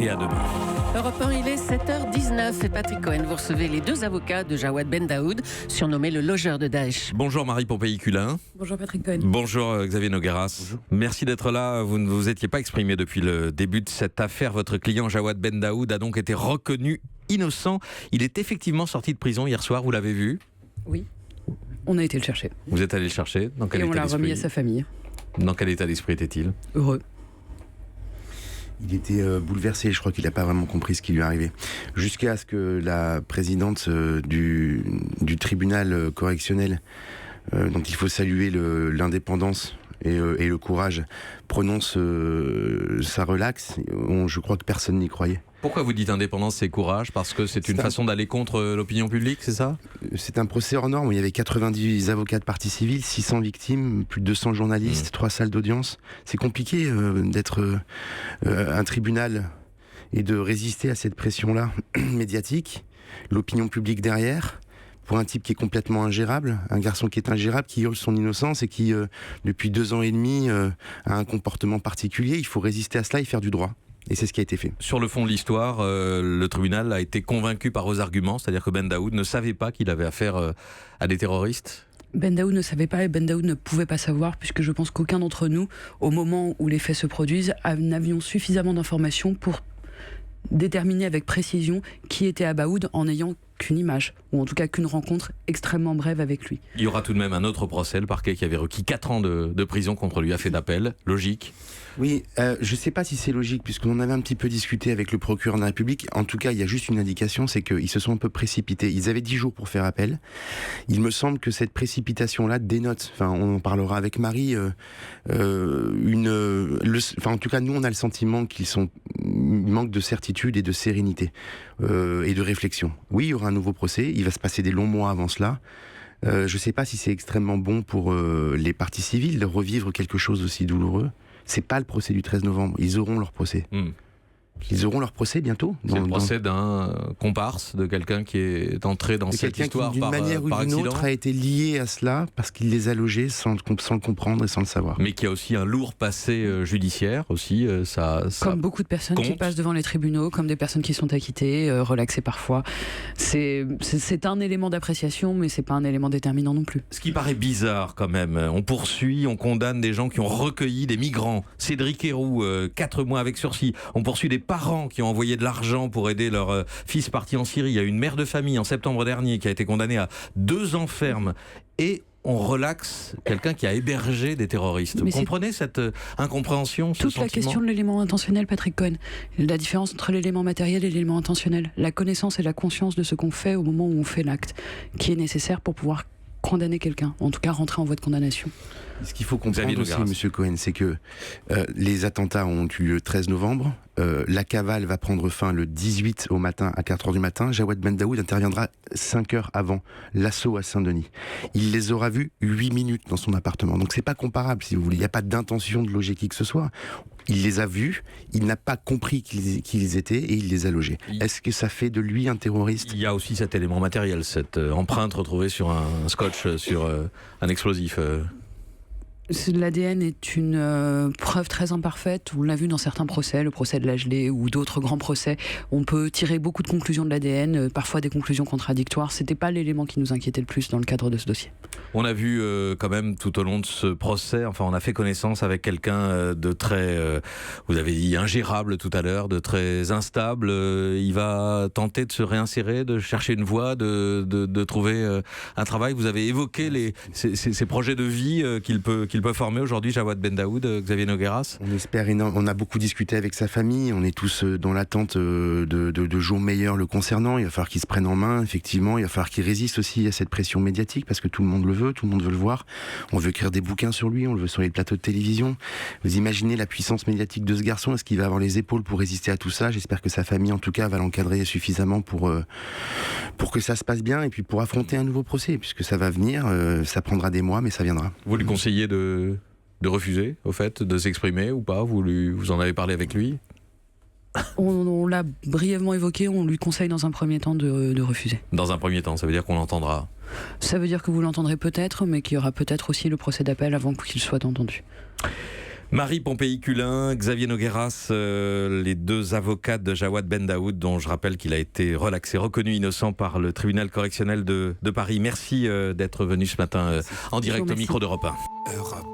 et à demain. Europe 1, il est 7h19 et Patrick Cohen, vous recevez les deux avocats de Jawad Ben Daoud, surnommé le logeur de Daesh. Bonjour Marie Pompéi-Culin. Bonjour Patrick Cohen. Bonjour Xavier Nogueras. Bonjour. Merci d'être là. Vous ne vous étiez pas exprimé depuis le début de cette affaire. Votre client Jawad Ben Daoud a donc été reconnu innocent. Il est effectivement sorti de prison hier soir, vous l'avez vu ? Oui, on a été le chercher. Vous êtes allé le chercher ? Dans quel Et on état l'a d'esprit remis à sa famille. Dans quel état d'esprit était-il ? Heureux. Il était bouleversé, je crois qu'il n'a pas vraiment compris ce qui lui arrivait. Jusqu'à ce que la présidente du tribunal correctionnel, dont il faut saluer l'indépendance et le courage, prononce sa relaxe, je crois que personne n'y croyait. Pourquoi vous dites indépendance et courage ? Parce que c'est une façon d'aller contre l'opinion publique, c'est ça ? C'est un procès hors norme où il y avait 90 avocats de partie civile, 600 victimes, plus de 200 journalistes, 3 salles d'audience. C'est compliqué d'être un tribunal et de résister à cette pression-là médiatique, l'opinion publique derrière, pour un type qui est complètement ingérable, un garçon qui est ingérable, qui hurle son innocence et qui, depuis 2 ans et demi, a un comportement particulier. Il faut résister à cela et faire du droit. Et c'est ce qui a été fait. Sur le fond de l'histoire, le tribunal a été convaincu par vos arguments, c'est-à-dire que Ben Daoud ne savait pas qu'il avait affaire à des terroristes ? Ben Daoud ne savait pas et Ben Daoud ne pouvait pas savoir, puisque je pense qu'aucun d'entre nous, au moment où les faits se produisent, n'avions suffisamment d'informations pour déterminer avec précision qui était Abaoud en n'ayant qu'une image, ou en tout cas qu'une rencontre extrêmement brève avec lui. Il y aura tout de même un autre procès, le parquet qui avait requis 4 ans de prison contre lui a fait d'appel, logique. Oui, je ne sais pas si c'est logique, puisqu'on en avait un petit peu discuté avec le procureur de la République. En tout cas, il y a juste une indication, c'est qu'ils se sont un peu précipités. Ils avaient 10 jours pour faire appel. Il me semble que cette précipitation-là dénote, enfin on en parlera avec Marie, en tout cas nous on a le sentiment qu'ils manquent de certitude et de sérénité et de réflexion. Oui, il y aura un nouveau procès, il va se passer des longs mois avant cela. Je ne sais pas si c'est extrêmement bon pour les parties civiles de revivre quelque chose aussi douloureux. C'est pas le procès du 13 novembre. Ils auront leur procès. Ils auront leur procès bientôt. C'est le procès d'un comparse, de quelqu'un qui est entré dans cette histoire par accident. D'une manière ou d'une autre a été lié à cela parce qu'il les a logés sans le comprendre et sans le savoir. Mais qui a aussi un lourd passé judiciaire aussi. Comme beaucoup de personnes qui passent devant les tribunaux, comme des personnes qui sont acquittées, relaxées parfois. C'est un élément d'appréciation, mais c'est pas un élément déterminant non plus. Ce qui paraît bizarre quand même, on poursuit, on condamne des gens qui ont recueilli des migrants. Cédric Héroux, 4 mois avec sursis. On poursuit des parents qui ont envoyé de l'argent pour aider leur fils parti en Syrie. Il y a une mère de famille en septembre dernier qui a été condamnée à 2 ans ferme. Et on relaxe quelqu'un qui a hébergé des terroristes. Vous comprenez cette incompréhension, ce toute la sentiment ? question de l'élément intentionnel, Patrick Cohen. La différence entre l'élément matériel et l'élément intentionnel. La connaissance et la conscience de ce qu'on fait au moment où on fait l'acte, qui est nécessaire pour pouvoir condamner quelqu'un, en tout cas rentrer en voie de condamnation. Ce qu'il faut comprendre aussi, Monsieur Cohen, c'est que les attentats ont eu lieu le 13 novembre. La cavale va prendre fin le 18 au matin à 4h du matin. Jawad Ben Daoud interviendra 5 heures avant l'assaut à Saint-Denis. Il les aura vus 8 minutes dans son appartement. Donc c'est pas comparable, si vous voulez. Il n'y a pas d'intention de loger qui que ce soit. Il les a vus, il n'a pas compris qui ils étaient et il les a logés. Est-ce que ça fait de lui un terroriste ? Il y a aussi cet élément matériel, cette empreinte retrouvée sur un scotch, sur un explosif. L'ADN est une preuve très imparfaite. On l'a vu dans certains procès, le procès de Lagelé ou d'autres grands procès. On peut tirer beaucoup de conclusions de l'ADN, parfois des conclusions contradictoires. C'était pas l'élément qui nous inquiétait le plus dans le cadre de ce dossier. On a vu quand même tout au long de ce procès, enfin on a fait connaissance avec quelqu'un de très, vous avez dit ingérable tout à l'heure, de très instable. Il va tenter de se réinsérer, de chercher une voie, de trouver un travail. Vous avez évoqué ces projets de vie qu'il peut former aujourd'hui, Jawad Ben Daoud, Xavier Nogueras. On espère énormément. On a beaucoup discuté avec sa famille. On est tous dans l'attente de jours meilleurs le concernant. Il va falloir qu'il se prenne en main, effectivement. Il va falloir qu'il résiste aussi à cette pression médiatique parce que tout le monde le veut, tout le monde veut le voir. On veut écrire des bouquins sur lui, on le veut sur les plateaux de télévision. Vous imaginez la puissance médiatique de ce garçon? Est-ce qu'il va avoir les épaules pour résister à tout ça? J'espère que sa famille, en tout cas, va l'encadrer suffisamment pour que ça se passe bien et puis pour affronter un nouveau procès, puisque ça va venir. Ça prendra des mois, mais ça viendra. Vous lui conseillez de refuser, au fait, de s'exprimer ou pas? Vous en avez parlé avec lui? On l'a brièvement évoqué, on lui conseille dans un premier temps de refuser. Dans un premier temps, ça veut dire qu'on l'entendra? Ça veut dire que vous l'entendrez peut-être, mais qu'il y aura peut-être aussi le procès d'appel avant qu'il soit entendu. Marie Pompéi-Culin, Xavier Nogueras, les deux avocats de Jawad Bendaoud, dont je rappelle qu'il a été relaxé, reconnu innocent par le tribunal correctionnel de Paris. Merci d'être venu ce matin en direct au micro d'Europe 1.